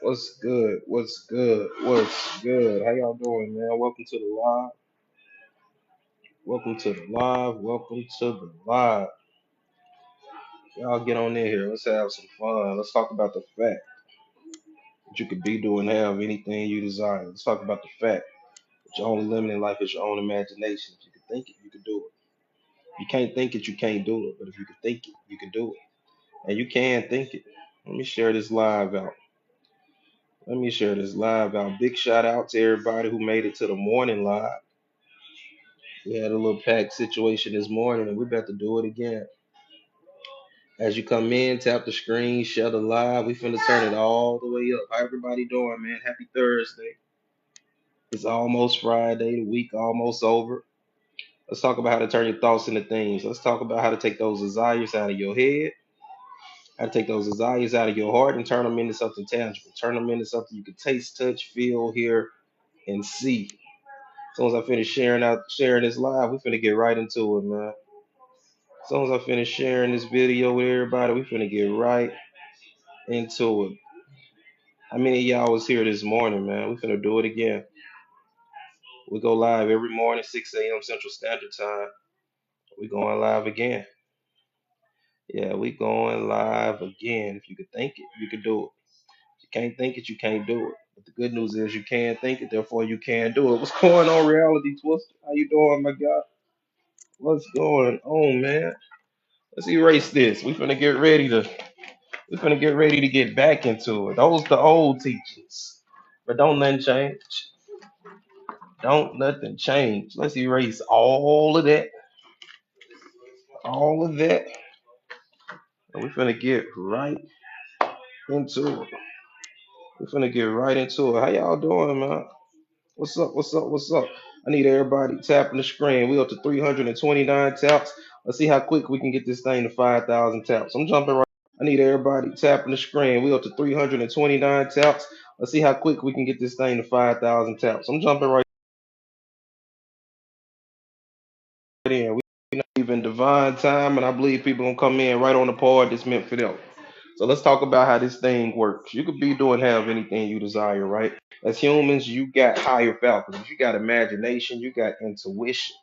What's good? What's good? What's good? How y'all doing, man? Welcome to the live. Welcome to the live. Welcome to the live. Y'all get on in here. Let's have some fun. Let's talk about the fact that you could be, do, and have anything you desire. Let's talk about the fact that your only limit in life is your own imagination. If you can think it, you can do it. You can't think it, you can't do it. But if you can think it, you can do it. And you can think it. Let me share this live out. Let me share this live out. Big shout out to everybody who made it to the morning live. We had a little packed situation this morning, and we're about to do it again. As you come in, tap the screen, share the live. We finna turn it all the way up. How everybody doing, man? Happy Thursday. It's almost Friday. The week almost over. Let's talk about how to turn your thoughts into things. Let's talk about how to take those desires out of your head, how to take those desires out of your heart and turn them into something tangible. Turn them into something you can taste, touch, feel, hear, and see. As soon as I finish sharing this live, we finna get right into it, man. As soon as I finish sharing this video with everybody, we finna get right into it. How many of y'all was here this morning, man? We finna do it again. We go live every morning, 6 a.m. Central Standard Time. We going live again. Yeah, we going live again. If you could think it, you could do it. If you can't think it, you can't do it. But the good news is you can think it, therefore you can do it. What's going on, Reality Twister? How you doing, my guy? What's going on, man? Let's erase this. We finna get ready to get back into it. Those the old teachings. But don't nothing change. Don't nothing change. Let's erase all of that. All of that. And we finna get right into it. We finna get right into it. How y'all doing, man? What's up? What's up? What's up? I need everybody tapping the screen. We up to 329 taps. Let's see how quick we can get this thing to 5,000 taps. I'm jumping right. I need everybody tapping the screen. We up to 329 taps. Let's see how quick we can get this thing to 5,000 taps. I'm jumping right in. We not even divine time, and I believe people gonna come in right on the part that's meant for them. So let's talk about how this thing works. You could be doing have anything you desire, right? As humans, you got higher faculties. You got imagination. You got intuition.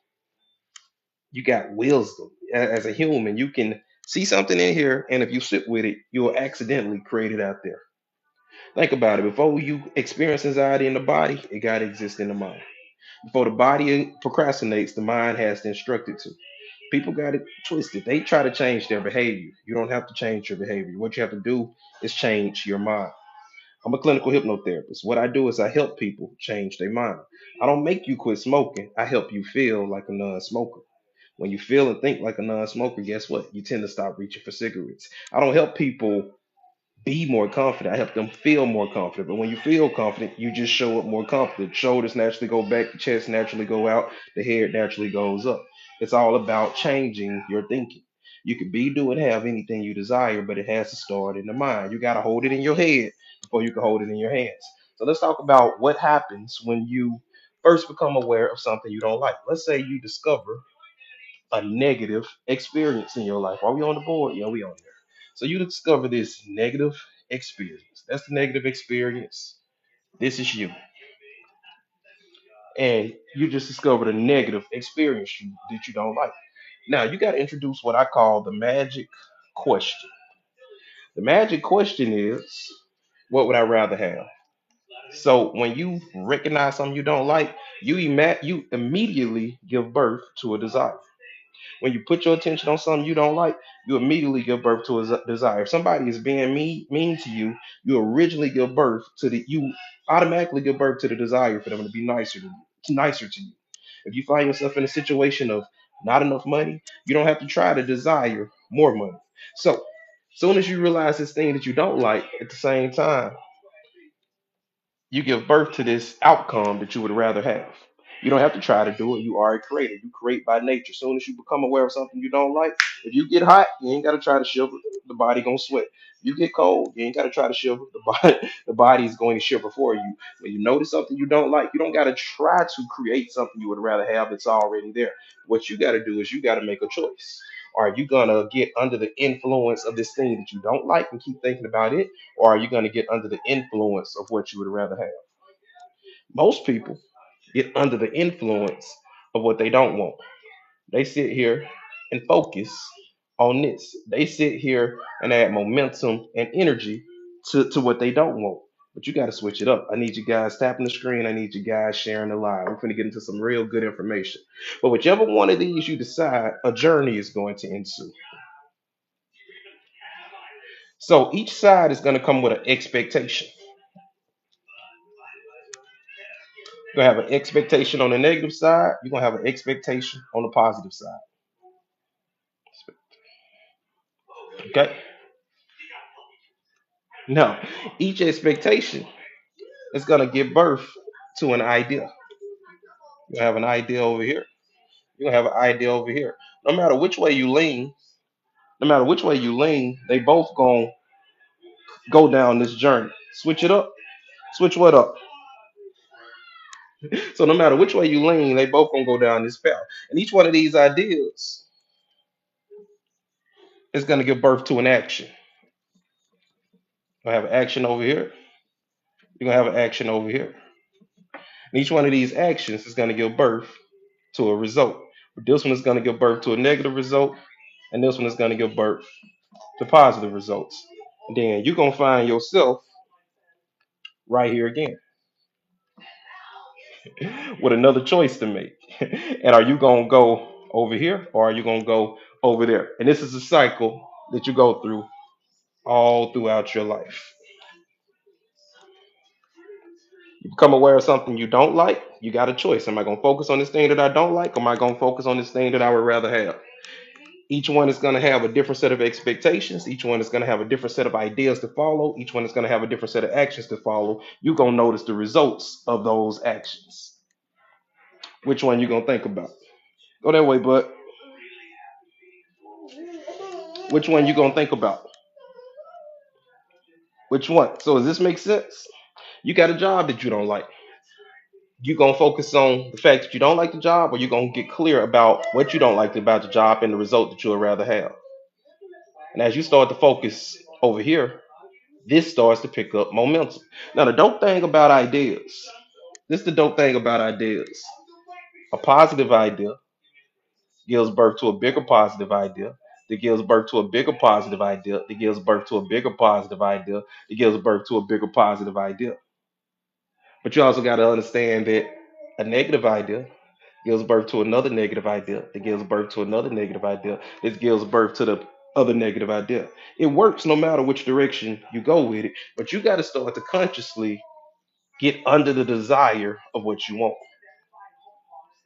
You got wisdom. As a human, you can see something in here, and if you sit with it, you'll accidentally create it out there. Think about it. Before you experience anxiety in the body, it got to exist in the mind. Before the body procrastinates, the mind has to instruct it to. People got it twisted. They try to change their behavior. You don't have to change your behavior. What you have to do is change your mind. I'm a clinical hypnotherapist. What I do is I help people change their mind. I don't make you quit smoking. I help you feel like a non-smoker. When you feel and think like a non-smoker, guess what? You tend to stop reaching for cigarettes. I don't help people be more confident. I help them feel more confident. But when you feel confident, you just show up more confident. Shoulders naturally go back, the chest naturally go out, the head naturally goes up. It's all about changing your thinking. You can be, do, and have anything you desire, but it has to start in the mind. You got to hold it in your head before you can hold it in your hands. So let's talk about what happens when you first become aware of something you don't like. Let's say you discover a negative experience in your life. Are we on the board? Yeah, we on there. So you discover this negative experience. That's the negative experience. This is you. And you just discovered a negative experience that you don't like. Now you got to introduce what I call the magic question. The magic question is, what would I rather have? So when you recognize something you don't like, you immediately give birth to a desire. When you put your attention on something you don't like, you immediately give birth to a desire. If somebody is being mean to you, you originally give birth to you automatically give birth to the desire for them to be nicer to you. If you find yourself in a situation of not enough money, you don't have to try to desire more money. So, soon as you realize this thing that you don't like, at the same time, you give birth to this outcome that you would rather have. You don't have to try to do it. You are a creator. You create by nature. As soon as you become aware of something you don't like, if you get hot, you ain't got to try to shiver. The body gonna sweat. You get cold, you ain't got to try to shiver. The body is going to shiver for you. When you notice something you don't like, you don't got to try to create something you would rather have that's already there. What you got to do is you got to make a choice. Are you gonna get under the influence of this thing that you don't like and keep thinking about it, or are you gonna get under the influence of what you would rather have? Most people get under the influence of what they don't want. They sit here and focus on this. They sit here and add momentum and energy to what they don't want. But you got to switch it up. I need you guys tapping the screen. I need you guys sharing the live. We're going to get into some real good information. But whichever one of these you decide, a journey is going to ensue. So each side is going to come with an expectation. You're going to have an expectation on the negative side. You're going to have an expectation on the positive side. Okay? Now, each expectation is going to give birth to an idea. You have an idea over here. You have an idea over here. No matter which way you lean, no matter which way you lean, they both gonna go down this journey. Switch it up. Switch what up? So no matter which way you lean, they both gonna go down this path. And each one of these ideas is gonna give birth to an action. You're gonna have an action over here. You're gonna have an action over here. And each one of these actions is gonna give birth to a result. But this one is gonna give birth to a negative result, and this one is gonna give birth to positive results. Then you're gonna find yourself right here again with another choice to make. And are you gonna go over here or are you gonna go over there? And this is a cycle that you go through all throughout your life. You become aware of something you don't like, you got a choice. Am I gonna focus on this thing that I don't like, or am I gonna focus on this thing that I would rather have? Each one is going to have a different set of expectations. Each one is going to have a different set of ideas to follow. Each one is going to have a different set of actions to follow. You're going to notice the results of those actions. Which one you going to think about? Go that way, bud. Which one you going to think about? Which one? So does this make sense? You got a job that you don't like. You going to focus on the fact that you don't like the job, or you going to get clear about what you don't like about the job and the result that you would rather have? And as you start to focus over here, this starts to pick up momentum. Now, the dope thing about ideas, this is the dope thing about ideas. A positive idea gives birth to a bigger positive idea, that gives birth to a bigger positive idea, that gives birth to a bigger positive idea, that gives birth to a bigger positive idea. But you also got to understand that a negative idea gives birth to another negative idea, that gives birth to another negative idea, that gives birth to the other negative idea. It works no matter which direction you go with it, but you got to start to consciously get under the desire of what you want.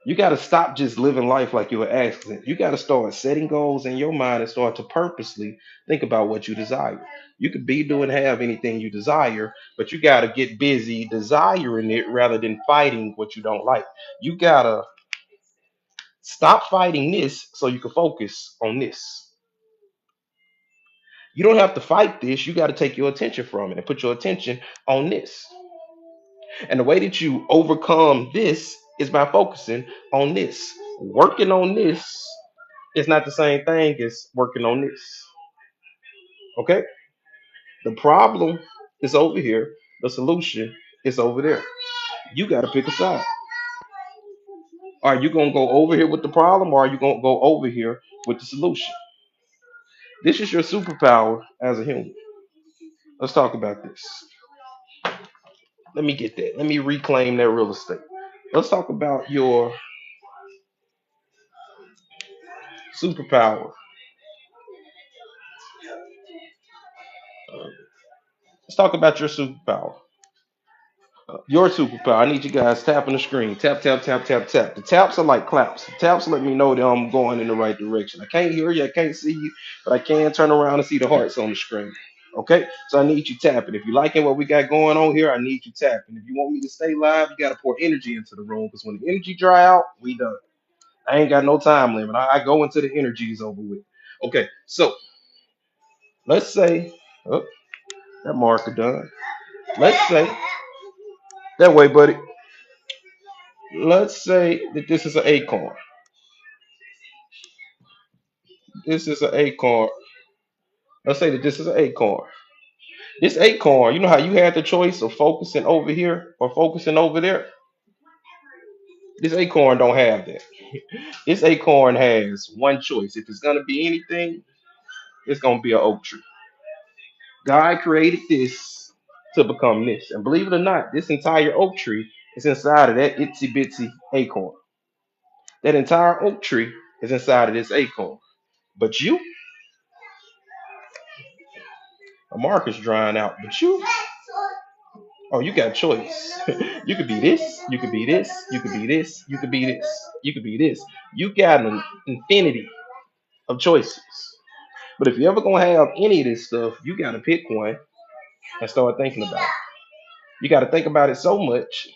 You got to stop just living life like you're an accident. You got to start setting goals in your mind and start to purposely think about what you desire. You could be doing have anything you desire, but you got to get busy desiring it rather than fighting what you don't like. You got to stop fighting this so you can focus on this. You don't have to fight this. You got to take your attention from it and put your attention on this. And the way that you overcome this is by focusing on this. Working on this is not the same thing as working on this. Okay? The problem is over here. The solution is over there. You got to pick a side. Are you going to go over here with the problem, or are you going to go over here with the solution? This is your superpower as a human. Let's talk about this. Let me get that. Let me reclaim that real estate. Let's talk about your superpower. Let's talk about your superpower. Your superpower. I need you guys tapping the screen. Tap, tap, tap, tap, tap. The taps are like claps. The taps let me know that I'm going in the right direction. I can't hear you, I can't see you, but I can turn around and see the hearts on the screen. Okay? So I need you tapping. If you liking what we got going on here, I need you tapping. If you want me to stay live, you gotta pour energy into the room, because when the energy dry out, we done. I ain't got no time limit. I go into the energies over with. Okay, so let's say, oh, that marker done. Let's say that way, buddy. Let's say that this is an acorn. This is an acorn. Let's say that this is an acorn. This acorn, you know how you had the choice of focusing over here or focusing over there? This acorn don't have that. This acorn has one choice. If it's gonna be anything, it's gonna be an oak tree. God created this to become this. And believe it or not, this entire oak tree is inside of that itsy bitsy acorn. That entire oak tree is inside of this acorn. But you, a marker's drying out. But you, oh, you got choice. You could be this, you could be this, you could be this, you could be this, you could be this. You got an infinity of choices. But if you're ever gonna have any of this stuff, you gotta pick one and start thinking about it. You gotta think about it so much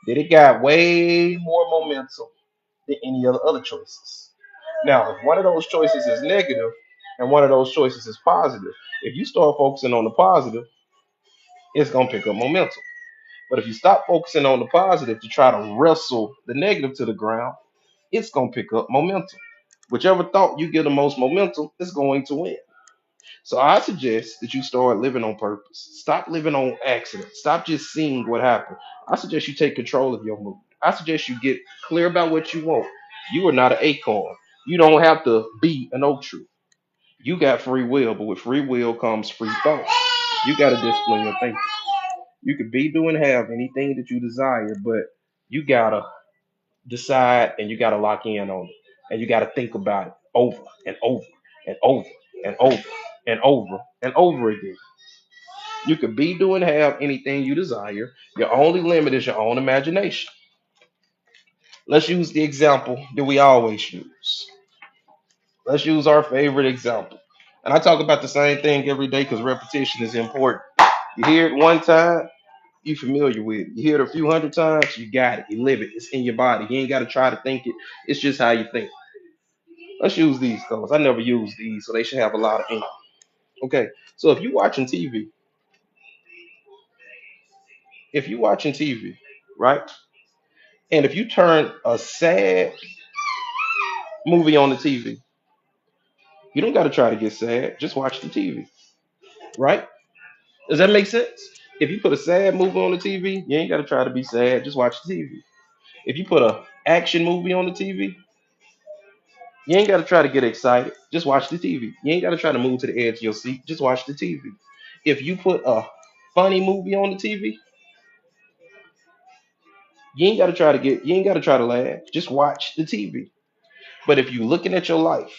that it got way more momentum than any other choices. Now, if one of those choices is negative and one of those choices is positive, if you start focusing on the positive, it's gonna pick up momentum. But if you stop focusing on the positive to try to wrestle the negative to the ground, it's gonna pick up momentum. Whichever thought you get the most momentum is going to win. So I suggest that you start living on purpose. Stop living on accident. Stop just seeing what happened. I suggest you take control of your mood. I suggest you get clear about what you want. You are not an acorn. You don't have to be an oak tree. You got free will, but with free will comes free thought. You got to discipline your thinking. You could be, do, and have anything that you desire, but you gotta decide and you gotta lock in on it. And you gotta think about it over and over and over and over and over and over again. You could be, do, and have anything you desire. Your only limit is your own imagination. Let's use the example that we always use. Let's use our favorite example. And I talk about the same thing every day because repetition is important. You hear it one time, you familiar with it. You hear it a few hundred times, you got it. You live it. It's in your body. You ain't got to try to think it. It's just how you think. Let's use these colors. I never use these, so they should have a lot of ink. Okay, so if you watching TV, right, and if you turn a sad movie on the TV, you don't got to try to get sad. Just watch the TV, right? Does that make sense? If you put a sad movie on the TV, you ain't got to try to be sad. Just watch the TV. If you put a action movie on the TV, you ain't got to try to get excited. Just watch the TV. You ain't got to try to move to the edge of your seat. Just watch the TV. If you put a funny movie on the TV, you ain't got to try to laugh. Just watch the TV. But if you're looking at your life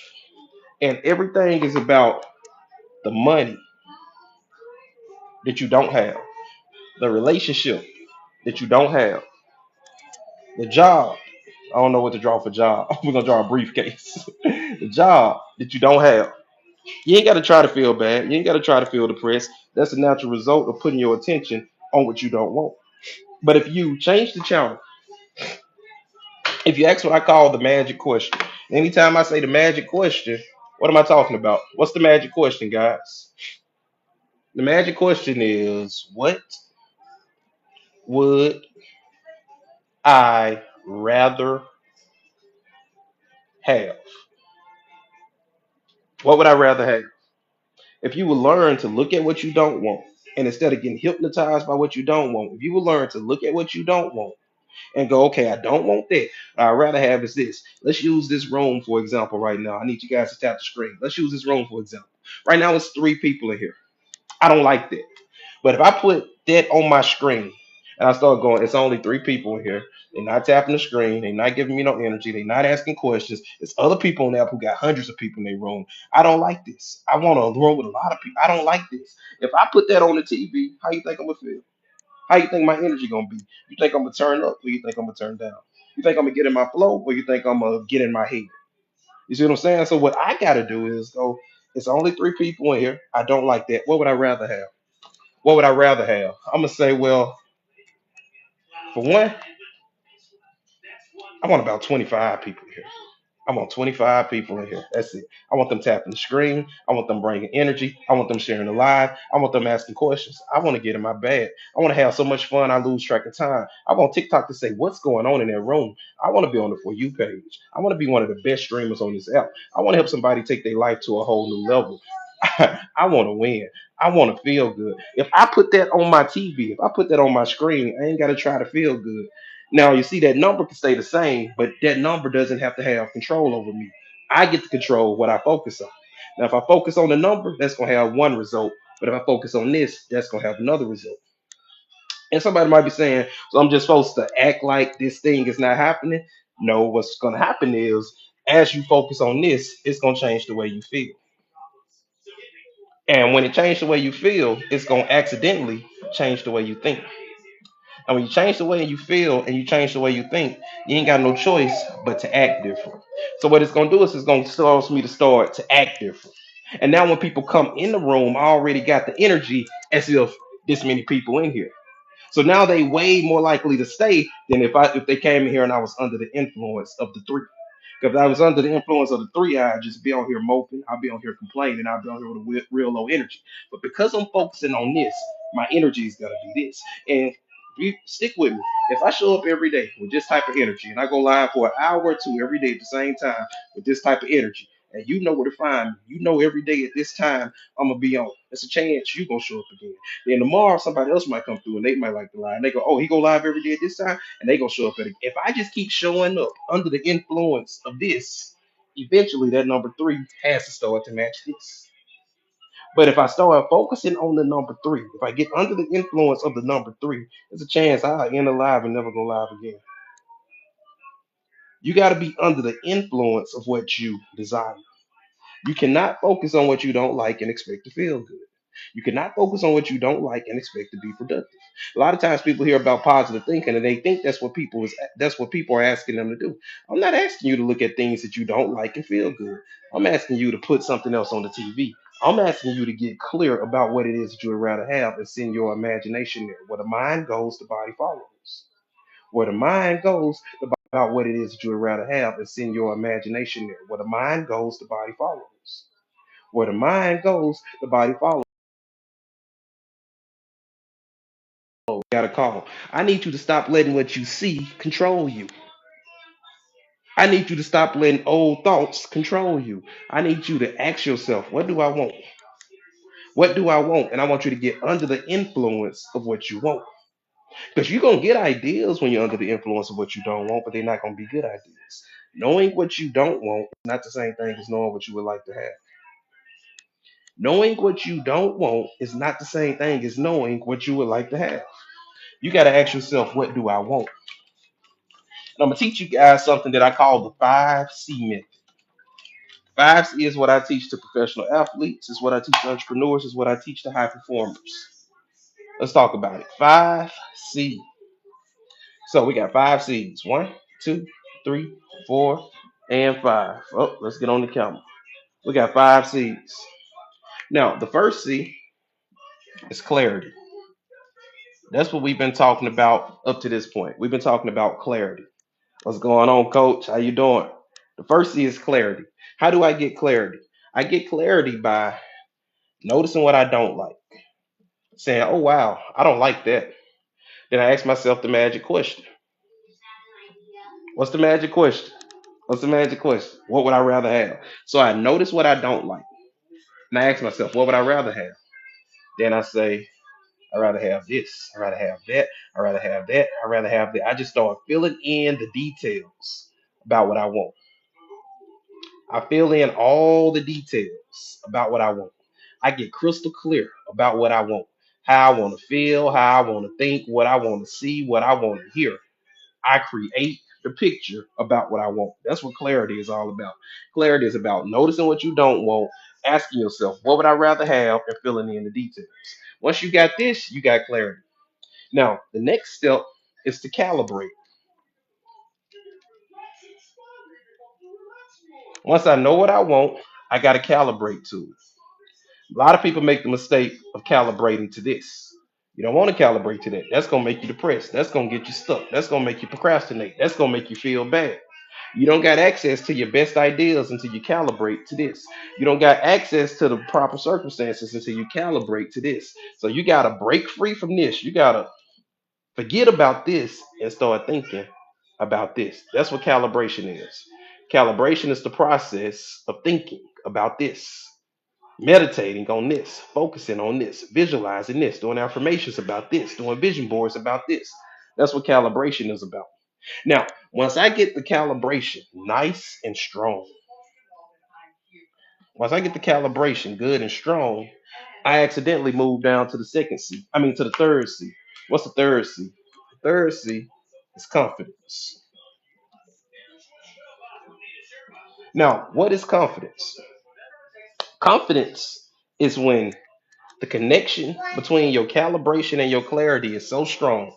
and everything is about the money that you don't have, the relationship that you don't have, the job, I don't know what to draw for job. We're gonna draw a briefcase. The job that you don't have. You ain't got to try to feel bad. You ain't got to try to feel depressed. That's a natural result of putting your attention on what you don't want. But if you change the channel, if you ask what I call the magic question, anytime I say the magic question, what am I talking about? What's the magic question, guys? The magic question is, what would I rather have? What would I rather have? If you would learn to look at what you don't want, and instead of getting hypnotized by what you don't want, if you would learn to look at what you don't want and go, okay, I don't want that. I'd rather have is this. Let's use this room for example right now. I need you guys to tap the screen. Let's use this room for example. Right now it's three people in here. I don't like that. But if I put that on my screen and I start going, it's only three people in here. They're not tapping the screen. They're not giving me no energy. They're not asking questions. It's other people in there who got hundreds of people in their room. I don't like this. I want a room with a lot of people. I don't like this. If I put that on the TV, how you think I'm gonna feel? How you think my energy gonna be? You think I'm gonna turn up or you think I'm gonna turn down? You think I'm gonna get in my flow or you think I'm gonna get in my head? You see what I'm saying? So what I gotta do is go, it's only three people in here. I don't like that. What would I rather have? What would I rather have? I'm gonna say, well, for one, I want about 25 people here. I want 25 people in here. That's it. I want them tapping the screen. I want them bringing energy. I want them sharing the live. I want them asking questions. I want to get in my bag. I want to have so much fun I lose track of time. I want TikTok to say what's going on in their room. I want to be on the For You page. I want to be one of the best streamers on this app. I want to help somebody take their life to a whole new level. I want to win. I want to feel good. If I put that on my TV, if I put that on my screen, I ain't got to try to feel good. Now you see that number can stay the same, but that number doesn't have to have control over me. I get to control what I focus on. Now, if I focus on the number, that's gonna have one result. But if I focus on this, that's gonna have another result. And somebody might be saying, so I'm just supposed to act like this thing is not happening. No, what's gonna happen is as you focus on this, it's gonna change the way you feel. And when it changes the way you feel, it's gonna accidentally change the way you think. And when you change the way you feel and you change the way you think, you ain't got no choice but to act different. So what it's gonna do is it's gonna cause me to start to act different. And now when people come in the room, I already got the energy as if this many people in here. So now they way more likely to stay than if they came in here and I was under the influence of the three. Because if I was under the influence of the three, I'd just be on here moping. I'd be on here complaining. I'd be on here with a real low energy. But because I'm focusing on this, my energy is gonna be this. And you stick with me. If I show up every day with this type of energy, and I go live for an hour or two every day at the same time with this type of energy, and you know where to find me, you know every day at this time I'm gonna be on. There's a chance you gonna show up again. Then tomorrow somebody else might come through and they might like the live. And they go, oh, he go live every day at this time, and they gonna show up at it. If I just keep showing up under the influence of this, eventually that number three has to start to match this. But if I start focusing on the number three, if I get under the influence of the number three, there's a chance I'll end alive and never go live again. You got to be under the influence of what you desire. You cannot focus on what you don't like and expect to feel good. You cannot focus on what you don't like and expect to be productive. A lot of times people hear about positive thinking and they think that's what people are asking them to do. I'm not asking you to look at things that you don't like and feel good. I'm asking you to put something else on the TV. I'm asking you to get clear about what it is that you would rather have and send your imagination there. Where the mind goes, the body follows. Where the mind goes, about what it is that you would rather have and send your imagination there. Where the mind goes, the body follows. Where the mind goes, the body follows. Got a call. I need you to stop letting what you see control you. I need you to stop letting old thoughts control you. I need you to ask yourself, what do I want? What do I want? And I want you to get under the influence of what you want. Because you're going to get ideas when you're under the influence of what you don't want, but they're not going to be good ideas. Knowing what you don't want is not the same thing as knowing what you would like to have. Knowing what you don't want is not the same thing as knowing what you would like to have. You got to ask yourself, what do I want? And I'm gonna teach you guys something that I call the 5C method. 5C is what I teach to professional athletes, is what I teach to entrepreneurs, is what I teach to high performers. Let's talk about it. 5C. So we got 5 C's. One, two, three, four, and five. Oh, let's get on the camera. We got 5 C's. Now, the first C is clarity. That's what we've been talking about up to this point. We've been talking about clarity. What's going on, coach? How you doing? The first C is clarity. How do I get clarity? I get clarity by noticing what I don't like. Saying, oh wow, I don't like that. Then I ask myself the magic question. What's the magic question? What's the magic question? What would I rather have? So I notice what I don't like. And I ask myself, what would I rather have? Then I say, I'd rather have this. I'd rather have that. I'd rather have that. I'd rather have that. I just start filling in the details about what I want. I fill in all the details about what I want. I get crystal clear about what I want, how I want to feel, how I want to think, what I want to see, what I want to hear. I create the picture about what I want. That's what clarity is all about. Clarity is about noticing what you don't want, asking yourself, what would I rather have, and filling in the details. Once you got this, you got clarity. Now, the next step is to calibrate. Once I know what I want, I got to calibrate to it. A lot of people make the mistake of calibrating to this. You don't want to calibrate to that. That's gonna make you depressed. That's gonna get you stuck. That's gonna make you procrastinate. That's gonna make you feel bad. You don't got access to your best ideas until you calibrate to this. You don't got access to the proper circumstances until you calibrate to this. So you got to break free from this. You got to forget about this and start thinking about this. That's what calibration is. Calibration is the process of thinking about this, meditating on this, focusing on this, visualizing this, doing affirmations about this, doing vision boards about this. That's what calibration is about. Now, once I get the calibration nice and strong, once I get the calibration good and strong, I accidentally move down to the second C. I mean, to the third C. What's the third C? The third C is confidence. Now, what is confidence? Confidence is when the connection between your calibration and your clarity is so strong.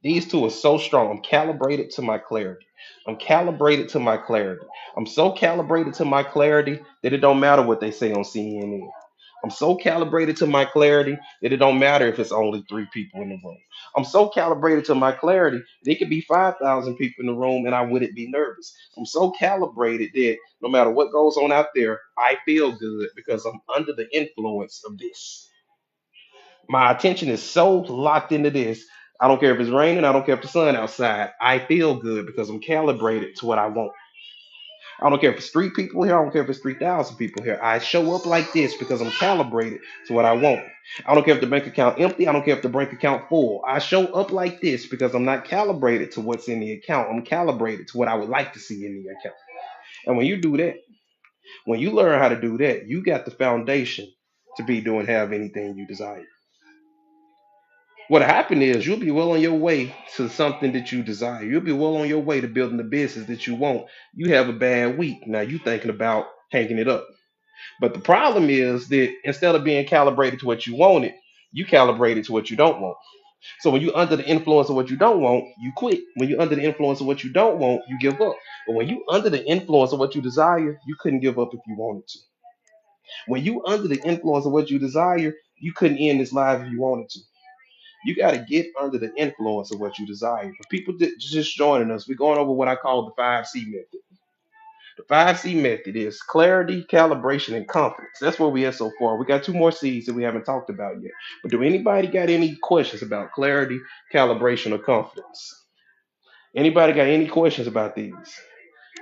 These two are so strong. I'm calibrated to my clarity. I'm calibrated to my clarity. I'm so calibrated to my clarity that it don't matter what they say on CNN. I'm so calibrated to my clarity that it don't matter if it's only three people in the room. I'm so calibrated to my clarity that it could be 5,000 people in the room and I wouldn't be nervous. I'm so calibrated that no matter what goes on out there, I feel good because I'm under the influence of this. My attention is so locked into this. I don't care if it's raining. I don't care if the sun outside. I feel good because I'm calibrated to what I want. I don't care if it's three people here. I don't care if it's 3,000 people here. I show up like this because I'm calibrated to what I want. I don't care if the bank account empty. I don't care if the bank account full. I show up like this because I'm not calibrated to what's in the account. I'm calibrated to what I would like to see in the account. And when you do that, when you learn how to do that, you got the foundation to be doing have anything you desire. What happened is you'll be well on your way to something that you desire. You'll be well on your way to building the business that you want. You have a bad week. Now you thinking about hanging it up. But the problem is that instead of being calibrated to what you wanted, you calibrated to what you don't want. So when you're under the influence of what you don't want, you quit. When you're under the influence of what you don't want, you give up. But when you under the influence of what you desire, you couldn't give up if you wanted to. When you under the influence of what you desire, you couldn't end this life if you wanted to. You got to get under the influence of what you desire. For people that just joining us, we're going over what I call the 5C method. The 5C method is clarity, calibration, and confidence. That's where we are so far. We got two more C's that we haven't talked about yet. But do anybody got any questions about clarity, calibration, or confidence? Anybody got any questions about these?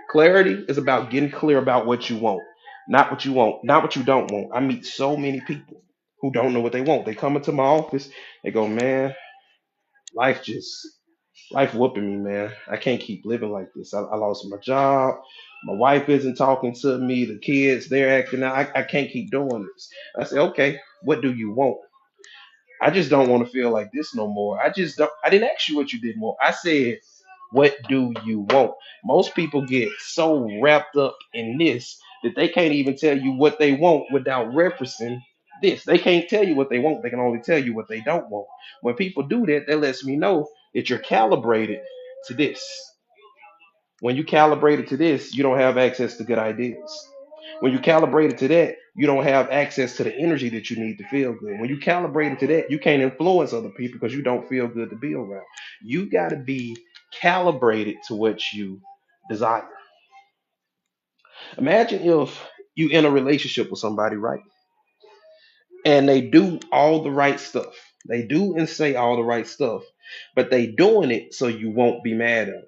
Clarity is about getting clear about what you want, not what you want, not what you don't want. I meet so many people who don't know what they want. They come into my office, they go, man, life just life whooping me, man. I can't keep living like this. I lost my job. My wife isn't talking to me. The kids, they're acting out. I can't keep doing this. I said, okay, what do you want? I just don't want to feel like this no more. I just don't. I didn't ask you what you didn't want. I said, what do you want? Most people get so wrapped up in this that they can't even tell you what they want without referencing this. They can't tell you what they want. They can only tell you what they don't want. When people do that, that lets me know that you're calibrated to this. When you calibrated to this, you don't have access to good ideas. When you calibrated to that, you don't have access to the energy that you need to feel good. When you calibrated to that, you can't influence other people because you don't feel good to be around. You got to be calibrated to what you desire. Imagine if you in a relationship with somebody, right? And they do all the right stuff. They do and say all the right stuff, but they doing it so you won't be mad at them.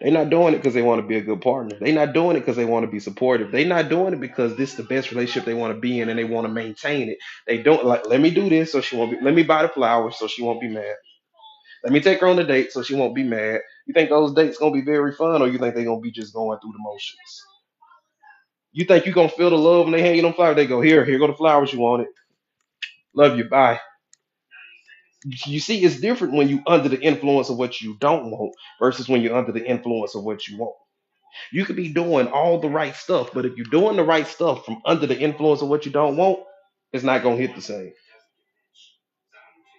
They're not doing it because they want to be a good partner. They're not doing it because they want to be supportive. They're not doing it because this is the best relationship they want to be in and they want to maintain it. They don't like, let me do this so she won't be, let me buy the flowers so she won't be mad. Let me take her on a date so she won't be mad. You think those dates gonna be very fun or you think they're gonna be just going through the motions? You think you're gonna feel the love when they hang you on flowers? They go, here go the flowers you wanted. Love you, bye. You see, it's different when you under the influence of what you don't want versus when you're under the influence of what you want. You could be doing all the right stuff, but if you're doing the right stuff from under the influence of what you don't want, it's not gonna hit the same.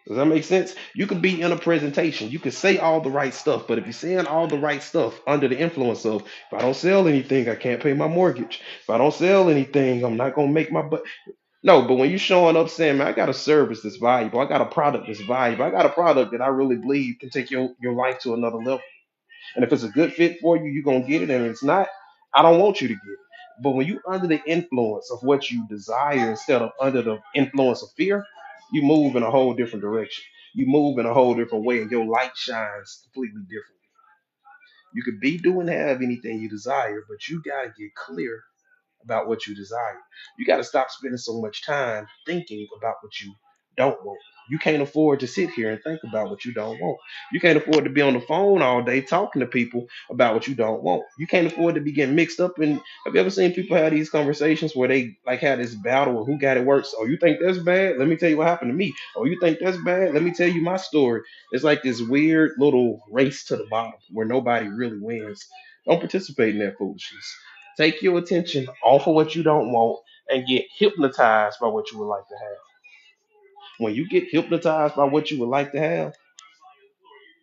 Does that make sense? You could be in a presentation, you could say all the right stuff, but if you're saying all the right stuff under the influence of if I don't sell anything, I can't pay my mortgage. If I don't sell anything, I'm not gonna make my but no, but when you're showing up saying, man, I got a service that's valuable, I got a product that's valuable, I got a product that I really believe can take your life to another level. And if it's a good fit for you, you're gonna get it. And if it's not, I don't want you to get it. But when you under the influence of what you desire instead of under the influence of fear, you move in a whole different direction. You move in a whole different way, and your light shines completely different. You could be doing have anything you desire, but you gotta get clear about what you desire. You got to stop spending so much time thinking about what you don't want. You can't afford to sit here and think about what you don't want. You can't afford to be on the phone all day talking to people about what you don't want. You can't afford to be getting mixed up in. Have you ever seen people have these conversations where they like have this battle of who got it worse? Oh, you think that's bad? Let me tell you what happened to me. Oh, you think that's bad? Let me tell you my story. It's like this weird little race to the bottom where nobody really wins. Don't participate in that foolishness. Take your attention off of what you don't want and get hypnotized by what you would like to have. When you get hypnotized by what you would like to have,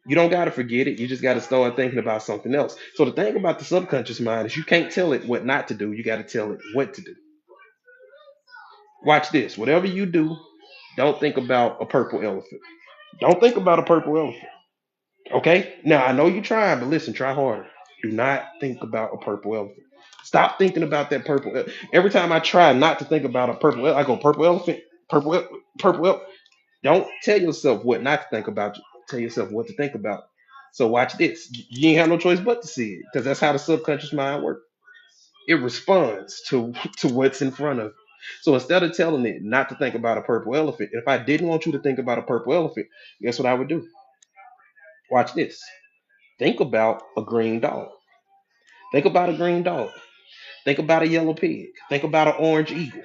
you don't got to forget it. You just got to start thinking about something else. So the thing about the subconscious mind is you can't tell it what not to do. You got to tell it what to do. Watch this. Whatever you do, don't think about a purple elephant. Don't think about a purple elephant. Okay? Now, I know you're trying, but listen, try harder. Do not think about a purple elephant. Stop thinking about that Every time I try not to think about a I go purple elephant, purple elephant. Don't tell yourself what not to think about. Tell yourself what to think about. So watch this. You ain't have no choice but to see it because that's how the subconscious mind works. It responds to what's in front of it. So instead of telling it not to think about a purple elephant, if I didn't want you to think about a purple elephant, guess what I would do? Watch this. Think about a green dog. Think about a green dog. Think about a yellow pig. Think about an orange eagle.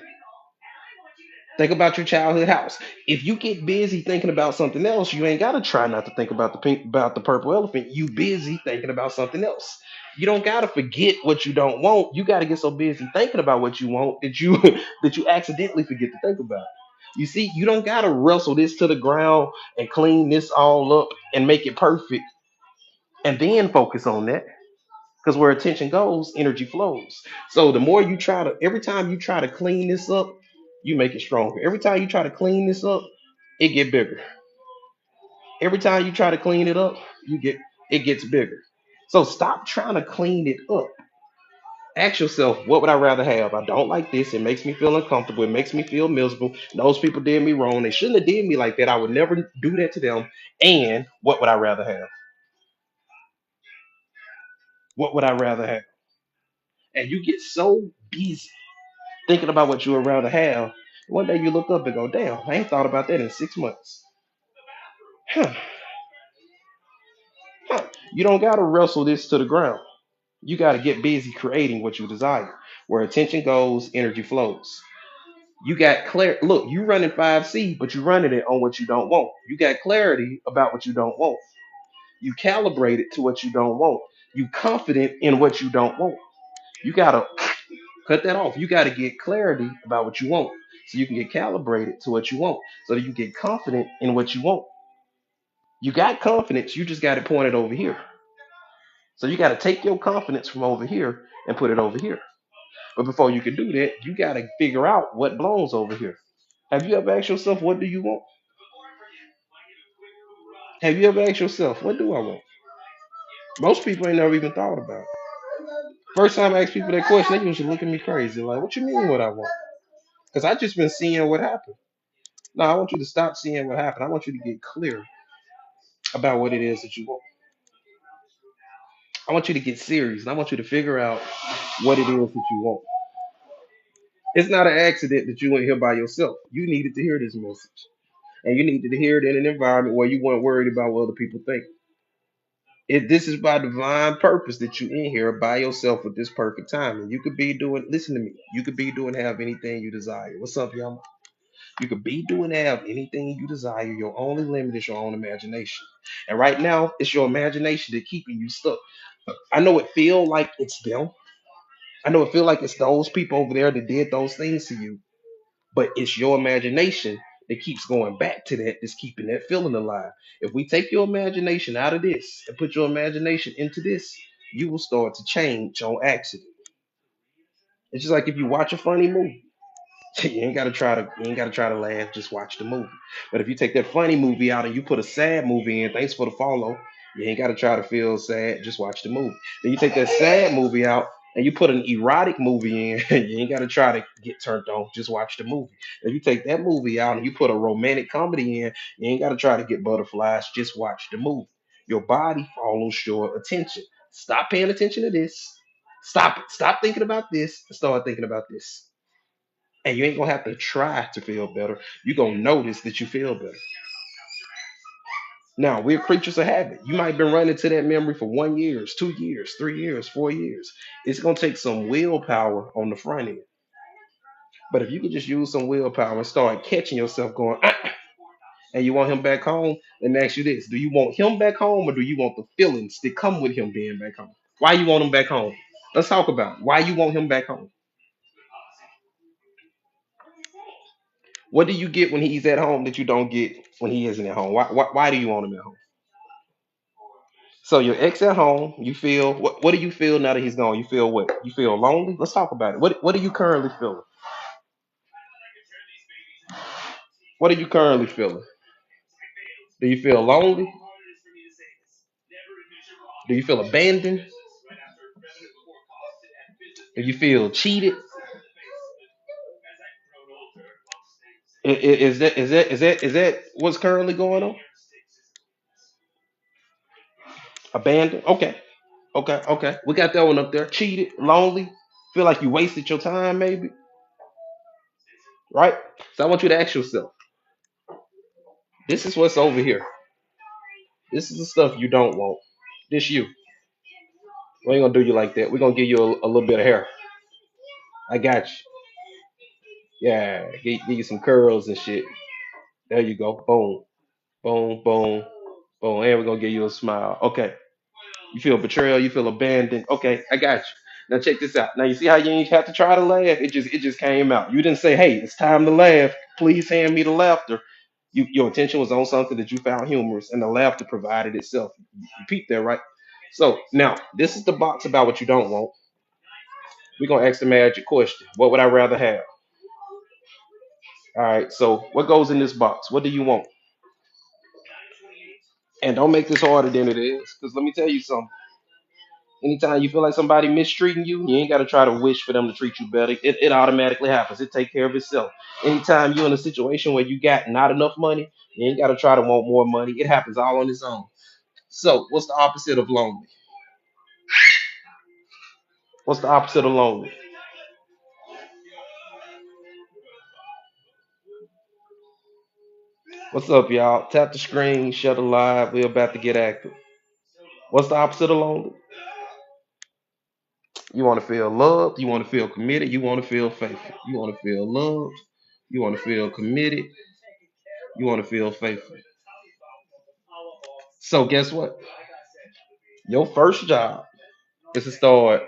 Think about your childhood house. If you get busy thinking about something else, you ain't gotta try not to think about the purple elephant. You busy thinking about something else. You don't gotta forget what you don't want. You gotta get so busy thinking about what you want that you that you accidentally forget to think about it. You see, you don't gotta wrestle this to the ground and clean this all up and make it perfect and then focus on that. Because where attention goes, energy flows. So the more you try to, every time you try to clean this up, you make it stronger. Every time you try to clean this up, it get bigger. Every time you try to clean it up, it gets bigger. So stop trying to clean it up. Ask yourself, what would I rather have? I don't like this. It makes me feel uncomfortable. It makes me feel miserable. Those people did me wrong. They shouldn't have did me like that. I would never do that to them. And what would I rather have? What would I rather have? And you get so busy thinking about what you would rather have. One day you look up and go, damn, I ain't thought about that in 6 months. Huh, huh. You don't gotta wrestle this to the ground. You gotta get busy creating what you desire. Where attention goes, energy flows. You got clear look, you running 5C, but you running it on what you don't want. You got clarity about what you don't want. You calibrate it to what you don't want. You confident in what you don't want. You gotta cut that off. You got to get clarity about what you want so you can get calibrated to what you want so that you get confident in what you want. You got confidence, you just got it pointed over here. So you got to take your confidence from over here and put it over here. But before you can do that, you got to figure out what belongs over here. Have you ever asked yourself, what do you want? Have you ever asked yourself, what do I want? Most people ain't never even thought about it. First time I ask people that question, they usually look at me crazy. Like, what you mean what I want? Because I just been seeing what happened. No, I want you to stop seeing what happened. I want you to get clear about what it is that you want. I want you to get serious and I want you to figure out what it is that you want. It's not an accident that you went here by yourself. You needed to hear this message. And you needed to hear it in an environment where you weren't worried about what other people think. This is by divine purpose that you in here by yourself with this perfect time. And you could be doing, listen to me, you could be doing have anything you desire. What's up, y'all? You could be doing have anything you desire. Your only limit is your own imagination. And right now, it's your imagination that keeping you stuck. I know it feel like it's them. I know it feel like it's those people over there that did those things to you, but it's your imagination that keeps going back to that, that's keeping that feeling alive. If we take your imagination out of this and put your imagination into this, you will start to change on accident. It's just like if you watch a funny movie. You ain't gotta try to laugh, just watch the movie. But if you take that funny movie out and you put a sad movie in, thanks for the follow. You ain't gotta try to feel sad. Just watch the movie. Then you take that sad movie out and you put an erotic movie in. You ain't gotta try to get turned on. Just watch the movie. If you take that movie out and you put a romantic comedy in, you ain't gotta try to get butterflies. Just watch the movie. Your body follows your attention. Stop paying attention to this. Stop it. Stop thinking about this and start thinking about this. And you ain't gonna have to try to feel better. You're gonna notice that you feel better. Now, we're creatures of habit. You might have been running to that memory for 1 year, 2 years, 3 years, 4 years. It's going to take some willpower on the front end. But if you can just use some willpower and start catching yourself going, and you want him back home, let me ask you this. Do you want him back home or do you want the feelings that come with him being back home? Why you want him back home? Let's talk about it. Why you want him back home. What do you get when he's at home that you don't get when he isn't at home? Why do you want him at home? So your ex at home, you feel what do you feel now that he's gone? You feel what? You feel lonely? Let's talk about it. What are you currently feeling? What are you currently feeling? Do you feel lonely? Do you feel abandoned? Do you feel cheated? Is that what's currently going on? Abandoned? Okay. Okay, okay. We got that one up there. Cheated, lonely, feel like you wasted your time, maybe, right? So I want you to ask yourself, this is what's over here. This is the stuff you don't want. This you. We ain't gonna do you like that. We're gonna give you a little bit of hair. I got you. Yeah, give you some curls and shit. There you go. Boom, boom, boom, boom. And we're gonna give you a smile. Okay. You feel betrayal, you feel abandoned. Okay, I got you. Now check this out. Now you see how you ain't have to try to laugh? It just came out. You didn't say, hey, it's time to laugh. Please hand me the laughter. Your attention was on something that you found humorous, and the laughter provided itself. You peeped there, right? So now this is the box about what you don't want. We're gonna ask the magic question. What would I rather have? All right, so what goes in this box? What do you want? And don't make this harder than it is, because let me tell you something. Anytime you feel like somebody mistreating you, you ain't got to try to wish for them to treat you better. It automatically happens. It take care of itself. Anytime you're in a situation where you got not enough money, you ain't got to try to want more money. It happens all on its own. So, what's the opposite of lonely? What's the opposite of lonely? What's up, y'all? Tap the screen, shut the live. We're about to get active. What's the opposite of lonely? You want to feel loved. You want to feel committed. You want to feel faithful. You want to feel loved. You want to feel committed. You want to feel faithful. So, guess what? Your first job is to start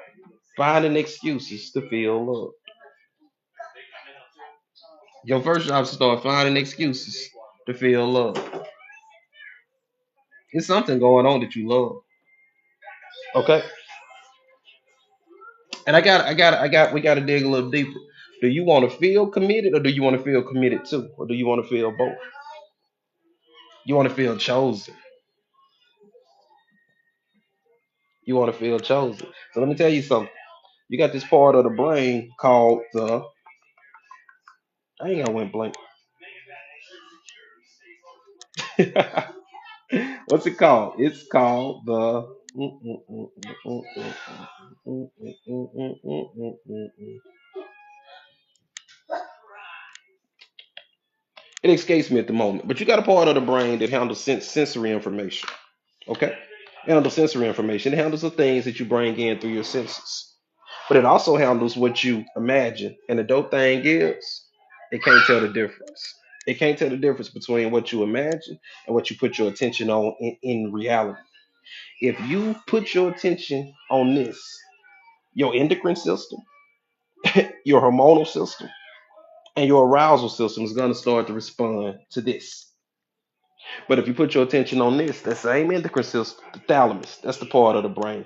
finding excuses to feel love. Your first job is to start finding excuses to feel love. It's something going on that you love. Okay. And we got to dig a little deeper. Do you want to feel committed or do you want to feel committed too? Or do you want to feel both? You want to feel chosen. You want to feel chosen. So let me tell you something. You got this part of the brain called the, I ain't gonna went blank. What's it called? It's called the. It escapes me at the moment, but you got a part of the brain that handles sensory information. Okay, it handles sensory information. It handles the things that you bring in through your senses, but it also handles what you imagine. And the dope thing is, it can't tell the difference. It can't tell the difference between what you imagine and what you put your attention on in reality. If you put your attention on this, your endocrine system, your hormonal system, and your arousal system is going to start to respond to this. But if you put your attention on this, that same endocrine system, the thalamus, that's the part of the brain.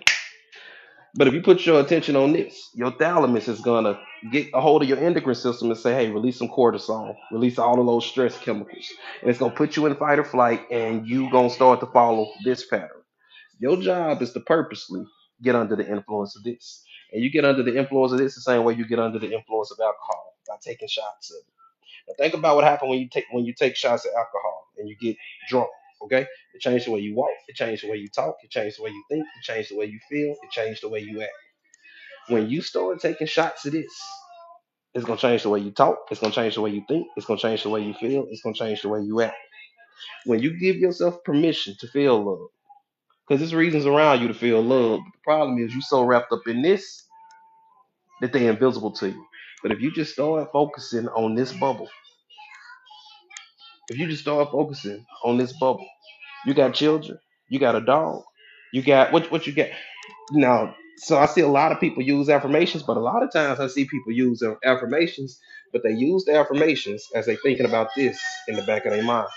But if you put your attention on this, your thalamus is going to get a hold of your endocrine system and say, hey, release some cortisol, release all of those stress chemicals. And it's going to put you in fight or flight, and you going to start to follow this pattern. Your job is to purposely get under the influence of this. And you get under the influence of this the same way you get under the influence of alcohol by taking shots of it. Now think about what happened when you take shots of alcohol and you get drunk. Okay, it changed the way you walk, it changed the way you talk, it changed the way you think, it changed the way you feel, it changed the way you act. When you start taking shots of this, it's gonna change the way you talk, it's gonna change the way you think, it's gonna change the way you feel, it's gonna change the way you act. When you give yourself permission to feel love, because there's reasons around you to feel love. But the problem is you so wrapped up in this that they're invisible to you. But if you just start focusing on this bubble, if you just start focusing on this bubble, you got children, you got a dog, you got what you got now. So I see a lot of people use affirmations, but a lot of times I see people use affirmations, but they use the affirmations as they thinking about this in the back of their mind.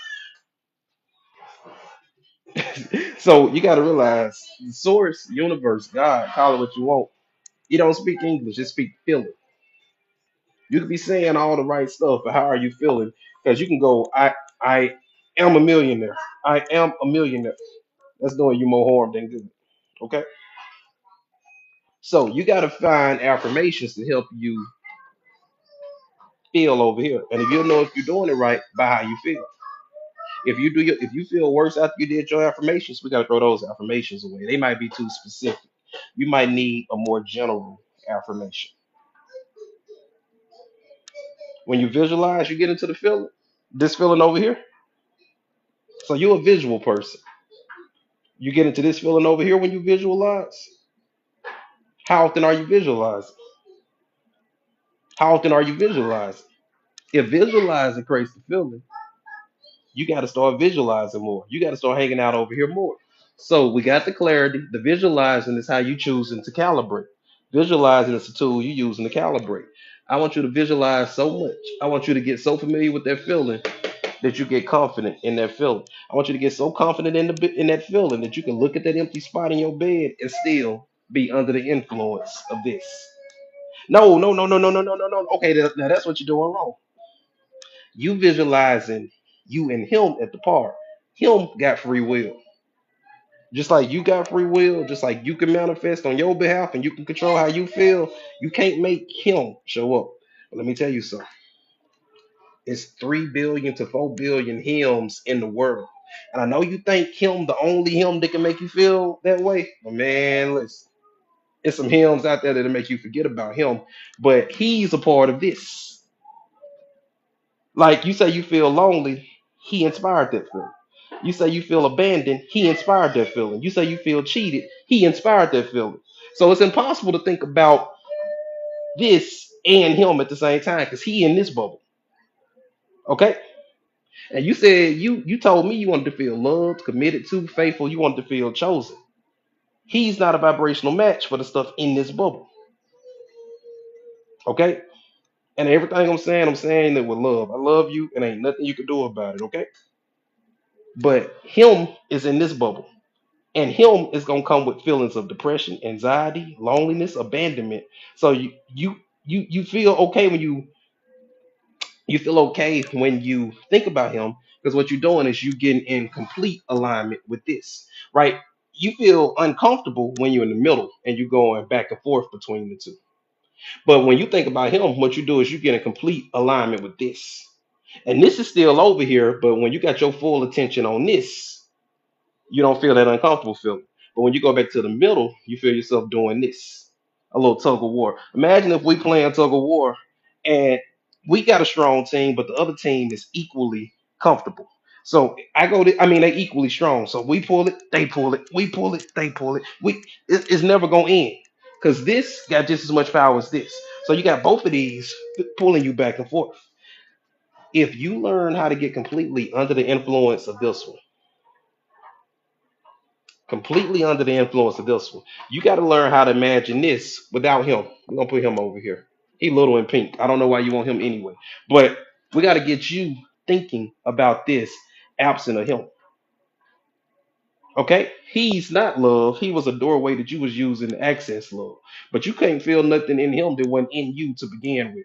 So you got to realize the source, universe, God, call it what you want. You don't speak English, just speak feeling. You could be saying all the right stuff, but how are you feeling? Because you can go, I am a millionaire. I am a millionaire. That's doing you more harm than good. Okay? So you gotta find affirmations to help you feel over here. And if you know if you're doing it right by how you feel. If you feel worse after you did your affirmations, we gotta throw those affirmations away. They might be too specific. You might need a more general affirmation. When you visualize, you get into the feeling. This feeling over here. So you're a visual person. You get into this feeling over here when you visualize. How often are you visualizing? How often are you visualizing? If visualizing creates the feeling, you got to start visualizing more. You got to start hanging out over here more. So we got the clarity. The visualizing is how you choosing to calibrate. Visualizing is a tool you using to calibrate. I want you to visualize so much. I want you to get so familiar with that feeling that you get confident in that feeling. I want you to get so confident in that feeling that you can look at that empty spot in your bed and still be under the influence of this. No, no, no, no, no, no, no, no, no. Okay, now that's what you're doing wrong. You visualizing you and him at the park. Him got free will. Just like you got free will, just like you can manifest on your behalf and you can control how you feel, you can't make him show up. But let me tell you something. It's 3 billion to 4 billion hymns in the world. And I know you think him the only him that can make you feel that way. But man, listen, there's some hymns out there that'll make you forget about him. But he's a part of this. Like you say you feel lonely, he inspired that feeling. You say you feel abandoned, he inspired that feeling. You say you feel cheated, he inspired that feeling. So it's impossible to think about this and him at the same time because he in this bubble. Okay? And you said you told me you wanted to feel loved, committed to, faithful. You wanted to feel chosen. He's not a vibrational match for the stuff in this bubble. Okay? And everything I'm saying it with love. I love you, and ain't nothing you can do about it. Okay? But him is in this bubble, and him is gonna come with feelings of depression, anxiety, loneliness, abandonment. So you feel okay when you feel okay when you think about him because what you're doing is you getting in complete alignment with this, right? You feel uncomfortable when you're in the middle and you're going back and forth between the two. But when you think about him, what you do is you get in complete alignment with this. And this is still over here, but when you got your full attention on this, you don't feel that uncomfortable feeling. But when you go back to the middle, you feel yourself doing this, a little tug of war. Imagine if we playing tug of war and we got a strong team, but the other team is equally comfortable. So I mean, they equally strong. So we pull it, they pull it, we pull it, they pull it. It's never gonna end because this got just as much power as this. So you got both of these pulling you back and forth. If you learn how to get completely under the influence of this one, completely under the influence of this one. You got to learn how to imagine this without him. We're gonna put him over here. He little and pink. I don't know why you want him anyway, but we got to get you thinking about this absent of him. Okay, he's not love. He was a doorway that you was using to access love, but you can't feel nothing in him that wasn't in you to begin with.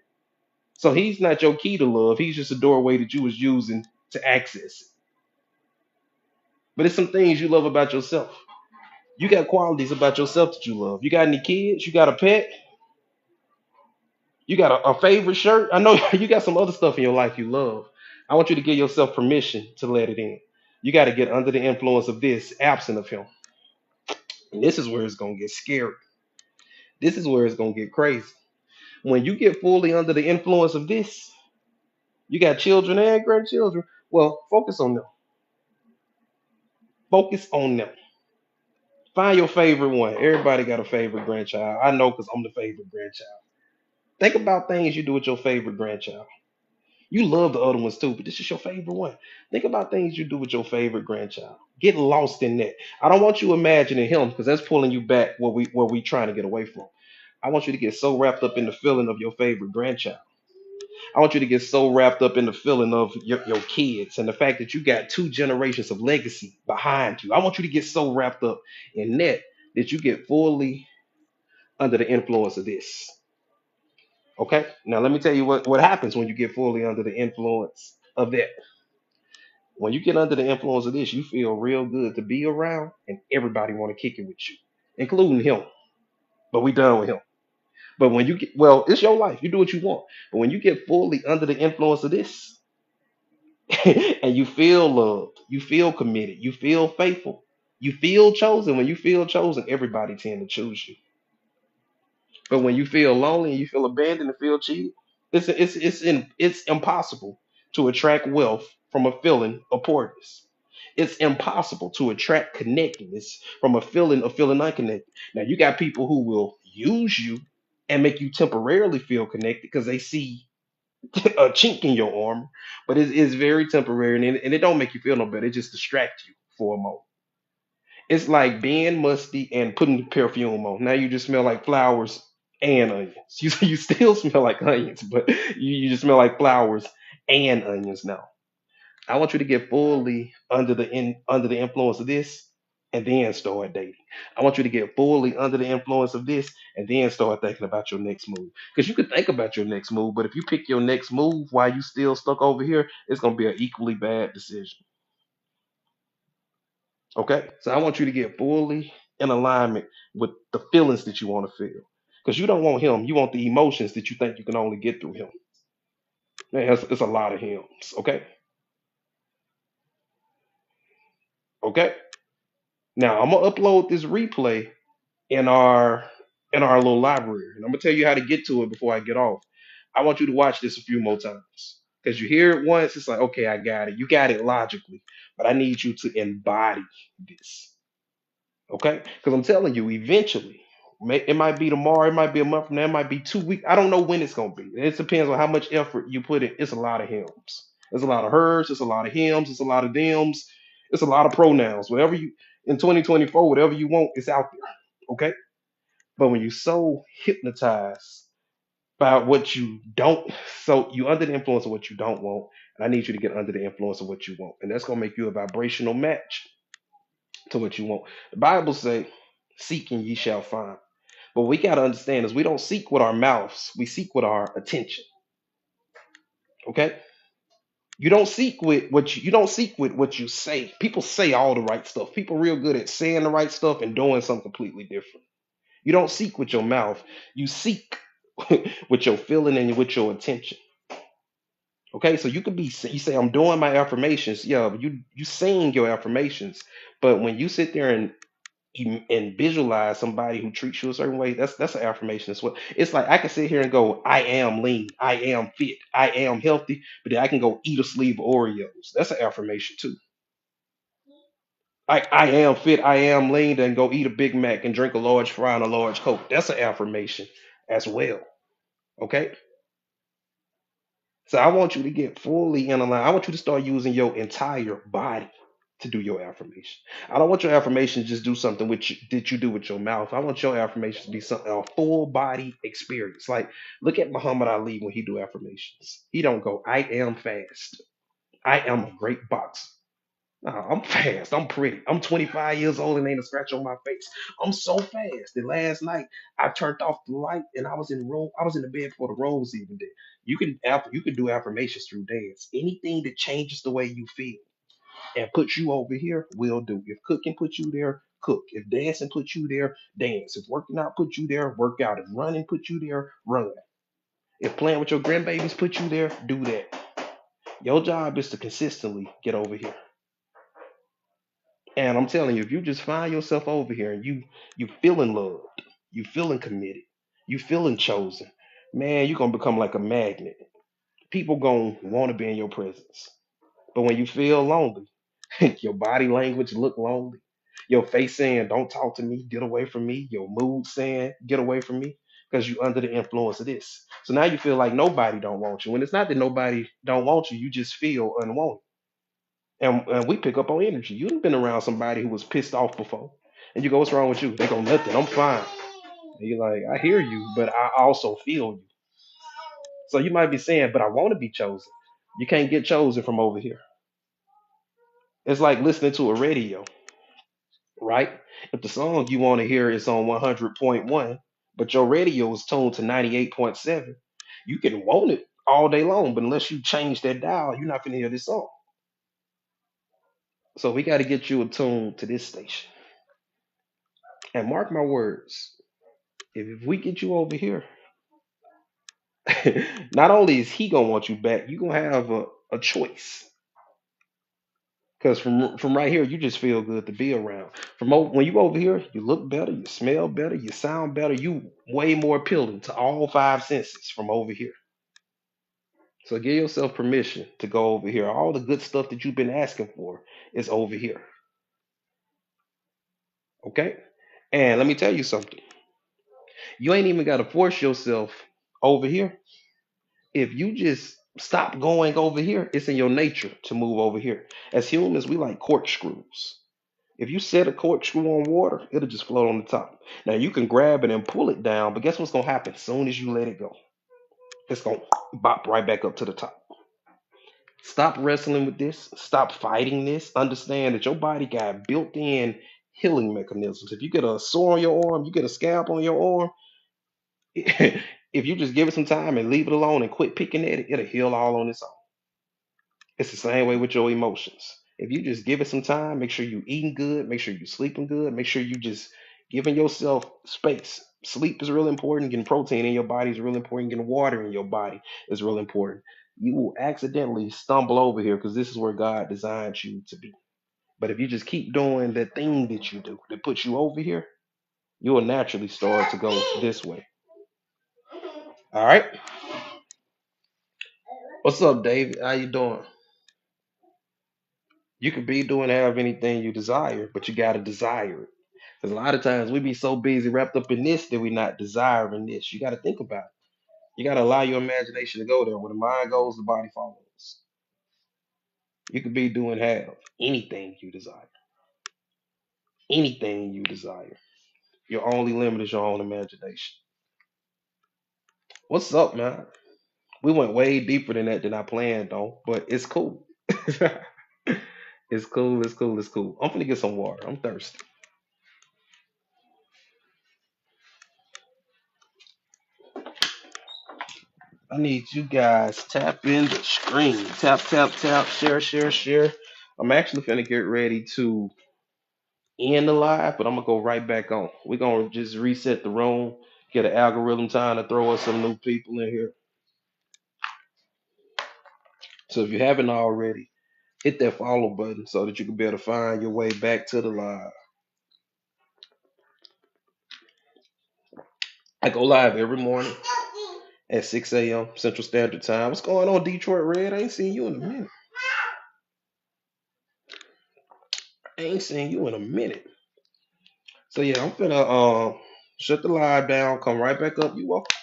So he's not your key to love. He's just a doorway that you was using to access it. But it's some things you love about yourself. You got qualities about yourself that you love. You got any kids? You got a pet? You got a favorite shirt? I know you got some other stuff in your life you love. I want you to give yourself permission to let it in. You got to get under the influence of this, absent of him. And this is where it's going to get scary. This is where it's going to get crazy. When you get fully under the influence of this, you got children and grandchildren. Well, focus on them. Focus on them. Find your favorite one. Everybody got a favorite grandchild. I know because I'm the favorite grandchild. Think about things you do with your favorite grandchild. You love the other ones too, but this is your favorite one. Think about things you do with your favorite grandchild. Get lost in that. I don't want you imagining him because that's pulling you back where we trying to get away from. I want you to get so wrapped up in the feeling of your favorite grandchild. I want you to get so wrapped up in the feeling of your kids and the fact that you got two generations of legacy behind you. I want you to get so wrapped up in that you get fully under the influence of this. Okay? Now let me tell you what happens when you get fully under the influence of that. When you get under the influence of this, you feel real good to be around and everybody want to kick it with you, including him. But we done with him. But when you get well, it's your life. You do what you want. But when you get fully under the influence of this, and you feel loved, you feel committed, you feel faithful, you feel chosen. When you feel chosen, everybody tend to choose you. But when you feel lonely and you feel abandoned and feel cheated, it's impossible to attract wealth from a feeling of poorness. It's impossible to attract connectedness from a feeling of feeling unconnected. Now you got people who will use you and make you temporarily feel connected because they see a chink in your armor, but it's very temporary and it don't make you feel no better. It just distracts you for a moment. It's like being musty and putting perfume on. Now you just smell like flowers and onions. You still smell like onions, but you just smell like flowers and onions now. I want you to get fully under the influence of this and then start dating. I want you to get fully under the influence of this and then start thinking about your next move. Because you could think about your next move, but if you pick your next move while you still stuck over here, it's gonna be an equally bad decision. Okay? So I want you to get fully in alignment with the feelings that you want to feel. Because you don't want him, you want the emotions that you think you can only get through him. Man, it's a lot of hymns. Okay? Okay? Now I'm gonna upload this replay in our little library. And I'm gonna tell you how to get to it before I get off. I want you to watch this a few more times. Because you hear it once, it's like, okay, I got it. You got it logically. But I need you to embody this. Okay? Because I'm telling you, eventually, it might be tomorrow, it might be a month from now, it might be 2 weeks. I don't know when it's gonna be. It depends on how much effort you put in. It's a lot of hymns. It's a lot of hers, it's a lot of hymns, it's a lot of thems, it's a lot of pronouns. Whatever you in 2024, whatever you want, it's out there. Okay? But when you're so hypnotized by what you don't, so you under the influence of what you don't want, and I need you to get under the influence of what you want, and that's gonna make you a vibrational match to what you want. The Bible say, "Seek and ye shall find." But what we gotta understand is we don't seek with our mouths; we seek with our attention. Okay? You don't seek with what you say. People say all the right stuff. People real good at saying the right stuff and doing something completely different. You don't seek with your mouth. You seek with your feeling and with your attention. Okay, so you could be you say I'm doing my affirmations. Yeah, but you saying your affirmations, but when you sit there and visualize somebody who treats you a certain way, that's an affirmation as well. It's like I can sit here and go, I am lean, I am fit, I am healthy, but then I can go eat a sleeve of Oreos. That's an affirmation too. I am fit, I am lean, then go eat a Big Mac and drink a large fry and a large Coke. That's an affirmation as well. Okay. So I want you to get fully in line. I want you to start using your entire body to do your affirmation. I don't want your affirmation to just do something that you do with your mouth. I want your affirmation to be something a full body experience. Like look at Muhammad Ali when he do affirmations. He don't go, I am fast. I am a great boxer. Nah, I'm fast. I'm pretty. I'm 25 years old and ain't a scratch on my face. I'm so fast that last night I turned off the light and I was in the bed before the room was even there. You can do affirmations through dance. Anything that changes the way you feel and puts you over here will do. If cooking puts you there, cook. If dancing put you there, dance. If working out put you there, work out. If running put you there, run. If playing with your grandbabies put you there, do that. Your job is to consistently get over here. And I'm telling you, if you just find yourself over here and you feeling loved, you feeling committed, you feeling chosen, man, you're gonna become like a magnet. People gonna want to be in your presence. But when you feel lonely, your body language look lonely. Your face saying, "Don't talk to me, get away from me." Your mood saying, "Get away from me," because you under the influence of this. So now you feel like nobody don't want you. And it's not that nobody don't want you, you just feel unwanted. And we pick up on energy. You've been around somebody who was pissed off before, and you go, "What's wrong with you?" They go, "Nothing. I'm fine." And you're like, "I hear you, but I also feel you." So you might be saying, "But I want to be chosen." You can't get chosen from over here. It's like listening to a radio, right? If the song you want to hear is on 100.1, but your radio is tuned to 98.7, you can want it all day long, but unless you change that dial, you're not going to hear this song. So we got to get you attuned to this station. And mark my words, if we get you over here, not only is he gonna want you back, you're gonna have a choice. Because from right here, you just feel good to be around. When you over here, you look better, you smell better, you sound better, you way more appealing to all five senses from over here. So give yourself permission to go over here. All the good stuff that you've been asking for is over here. Okay? And let me tell you something. You ain't even gotta force yourself over here. If you just stop going over here, it's in your nature to move over here. As humans, we like corkscrews. If you set a corkscrew on water, it'll just float on the top. Now you can grab it and pull it down, but guess what's gonna happen as soon as you let it go? It's gonna bop right back up to the top. Stop wrestling with this. Stop fighting this. Understand that your body got built-in healing mechanisms. If you get a sore on your arm, you get a scalp on your arm. If you just give it some time and leave it alone and quit picking at it, it'll heal all on its own. It's the same way with your emotions. If you just give it some time, make sure you eating good, make sure you sleeping good, make sure you just giving yourself space. Sleep is really important. Getting protein in your body is really important. Getting water in your body is really important. You will accidentally stumble over here because this is where God designed you to be. But if you just keep doing the thing that you do that puts you over here, you will naturally start to go this way. All right. What's up, David? How you doing? You could be doing have anything you desire, but you gotta desire it. Because a lot of times we be so busy wrapped up in this that we not desiring this. You gotta think about it. You gotta allow your imagination to go there. Where the mind goes, the body follows. You could be doing have anything you desire. Anything you desire. Your only limit is your own imagination. What's up, man? We went way deeper than I planned though, but it's cool. It's cool, it's cool, it's cool. I'm gonna get some water. I'm thirsty. I need you guys tap in the screen. Tap, tap, tap, share, share, share. I'm actually finna get ready to end the live, but I'm gonna go right back on. We're gonna just reset the room, get an algorithm time to throw us some new people in here. So if you haven't already, hit that follow button so that you can be able to find your way back to the live. I go live every morning at 6 a.m. Central Standard Time. What's going on, Detroit Red? I ain't seen you in a minute. I ain't seen you in a minute. So yeah, I'm finna shut the live down, come right back up. You welcome.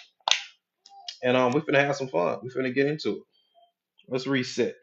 And we finna have some fun. We finna get into it. Let's reset.